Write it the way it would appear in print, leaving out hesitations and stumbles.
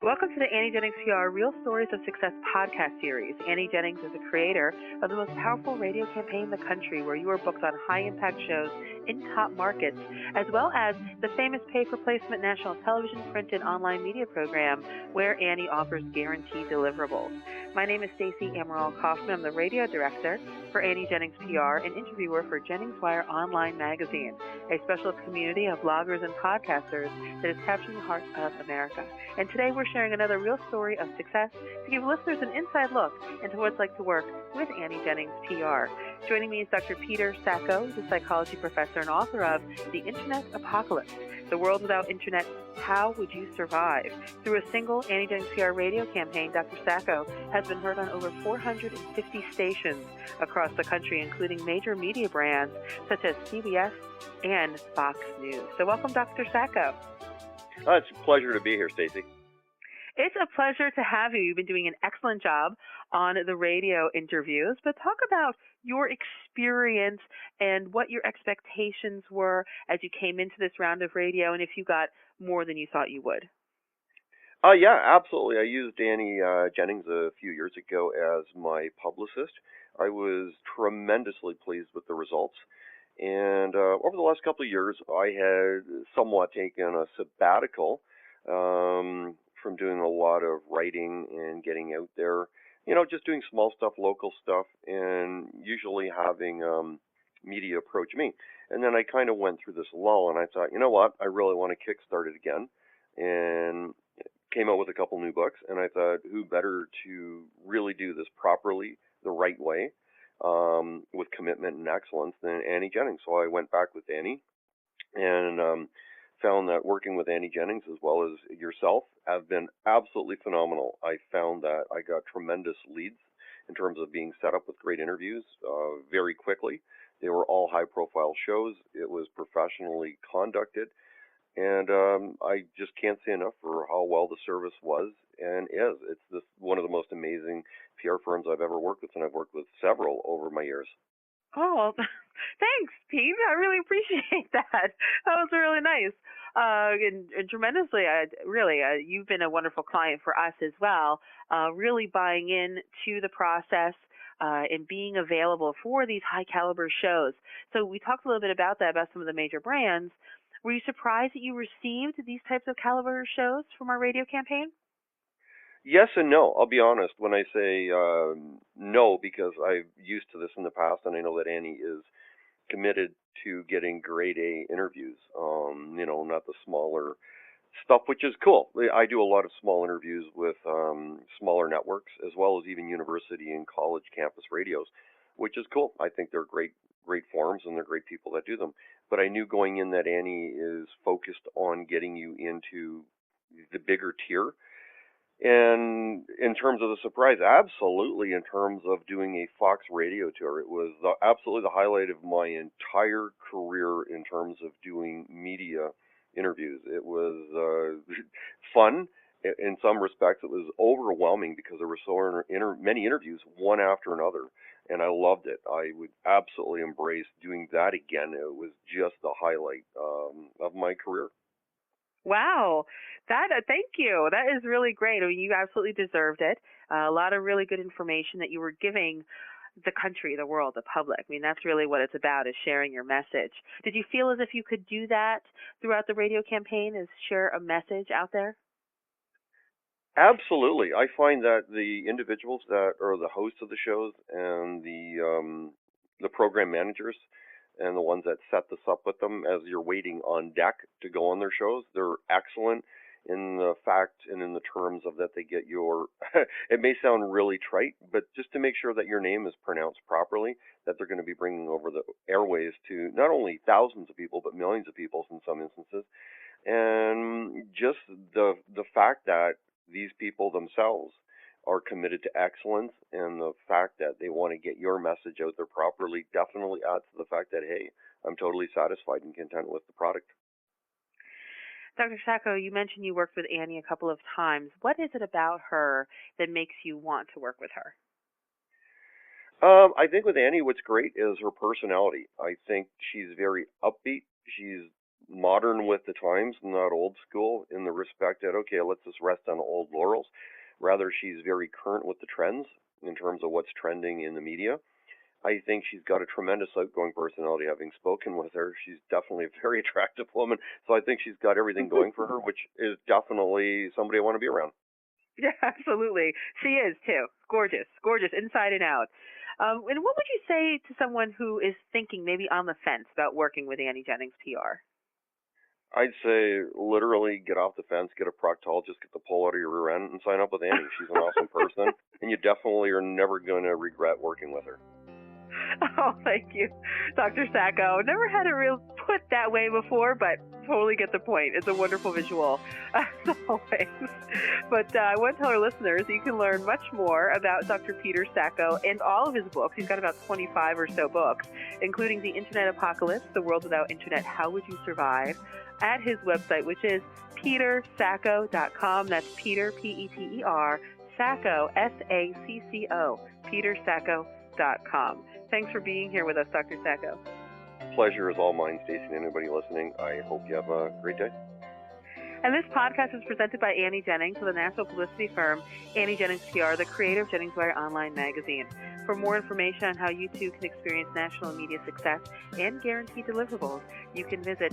Welcome to the Annie Jennings PR Real Stories of Success podcast series. Annie Jennings is the creator of the most powerful radio campaign in the country, where you are booked on high-impact shows in top markets, as well as the famous pay-for-placement national television, print, and online media program, where Annie offers guaranteed deliverables. My name is Stacey Amaral Kaufman. I'm the radio director for Annie Jennings PR and interviewer for Jennings Wire Online Magazine, a specialist community of bloggers and podcasters that is capturing the heart of America. And today we're sharing another real story of success to give listeners an inside look into what it's like to work with Annie Jennings PR. Joining me is Dr. Peter Sacco, the psychology professor and author of The Internet Apocalypse, The World Without Internet, How Would You Survive? Through a single Annie Jennings PR radio campaign, Dr. Sacco has been heard on over 450 stations across the country, including major media brands such as CBS and Fox News. So welcome, Dr. Sacco. It's a pleasure to be here, Stacey. It's a pleasure to have you. You've been doing an excellent job on the radio interviews, but talk about your experience and what your expectations were as you came into this round of radio, and if you got more than you thought you would. Yeah, absolutely. I used Annie Jennings a few years ago as my publicist. I was tremendously pleased with the results. And over the last couple of years, I had somewhat taken a sabbatical from doing a lot of writing and getting out there, just doing small stuff, local stuff, and usually having media approach me. And then I kind of went through this lull, and I thought, you know what, I really want to kickstart it again, and came out with a couple new books. And I thought, who better to really do this properly, the right way, with commitment and excellence than Annie Jennings. So I went back with Annie and found that working with Annie Jennings as well as yourself have been absolutely phenomenal. I found that I got tremendous leads in terms of being set up with great interviews very quickly. They were all high-profile shows. It was professionally conducted. And I just can't say enough for how well the service was and is. It's one of the most amazing PR firms I've ever worked with, and I've worked with several over my years. Oh, well, thanks, Pete. I really appreciate that. That was really nice. And tremendously, you've been a wonderful client for us as well, really buying in to the process and being available for these high-caliber shows. So we talked a little bit about that, about some of the major brands. Were you surprised that you received these types of caliber shows from our radio campaign? Yes and no. I'll be honest when I say no, because I'm used to this in the past, and I know that Annie is committed to getting grade A interviews, not the smaller stuff, which is cool. I do a lot of small interviews with smaller networks, as well as even university and college campus radios, which is cool. I think they're great forums, and they're great people that do them. But I knew going in that Annie is focused on getting you into the bigger tier. And in terms of the surprise, absolutely, in terms of doing a Fox radio tour, it was absolutely the highlight of my entire career in terms of doing media interviews. It was fun. In some respects, it was overwhelming because there were so many interviews, one after another, and I loved it. I would absolutely embrace doing that again. It was just the highlight of my career. Wow. Thank you. That is really great. I mean, you absolutely deserved it. A lot of really good information that you were giving the country, the world, the public. I mean, that's really what it's about, is sharing your message. Did you feel as if you could do that throughout the radio campaign, is share a message out there? Absolutely. I find that the individuals that are the hosts of the shows and the program managers and the ones that set this up with them as you're waiting on deck to go on their shows, they're excellent in the fact and in the terms of that they get your, it may sound really trite, but just to make sure that your name is pronounced properly, that they're going to be bringing over the airways to not only thousands of people, but millions of people in some instances. And just the fact that these people themselves are committed to excellence, and the fact that they want to get your message out there properly definitely adds to the fact that, hey, I'm totally satisfied and content with the product. Dr. Sacco, you mentioned you worked with Annie a couple of times. What is it about her that makes you want to work with her? I think with Annie, what's great is her personality. I think she's very upbeat. She's modern with the times, not old school, in the respect that, okay, let's just rest on old laurels. Rather, she's very current with the trends in terms of what's trending in the media. I think she's got a tremendous outgoing personality. Having spoken with her, she's definitely a very attractive woman. So I think she's got everything going for her, which is definitely somebody I want to be around. Yeah, absolutely. She is too. Gorgeous, gorgeous inside and out. And what would you say to someone who is thinking maybe on the fence about working with Annie Jennings PR? I'd say literally get off the fence, get a proctologist, get the pole out of your rear end, and sign up with Annie. She's an awesome person, and you definitely are never going to regret working with her. Oh, thank you, Dr. Sacco. Never had it real put that way before, but totally get the point. It's a wonderful visual, as always. But I want to tell our listeners you can learn much more about Dr. Peter Sacco and all of his books. He's got about 25 or so books, including The Internet Apocalypse, The World Without Internet, How Would You Survive?, at his website, which is petersacco.com. That's Peter, P-E-T-E-R, Sacco, S-A-C-C-O, petersacco.com. Thanks for being here with us, Dr. Sacco. Pleasure is all mine, Stacey, and anybody listening. I hope you have a great day. And this podcast is presented by Annie Jennings with the national publicity firm Annie Jennings PR, the creator of Jennings Wire Online magazine. For more information on how you too can experience national media success and guaranteed deliverables, you can visit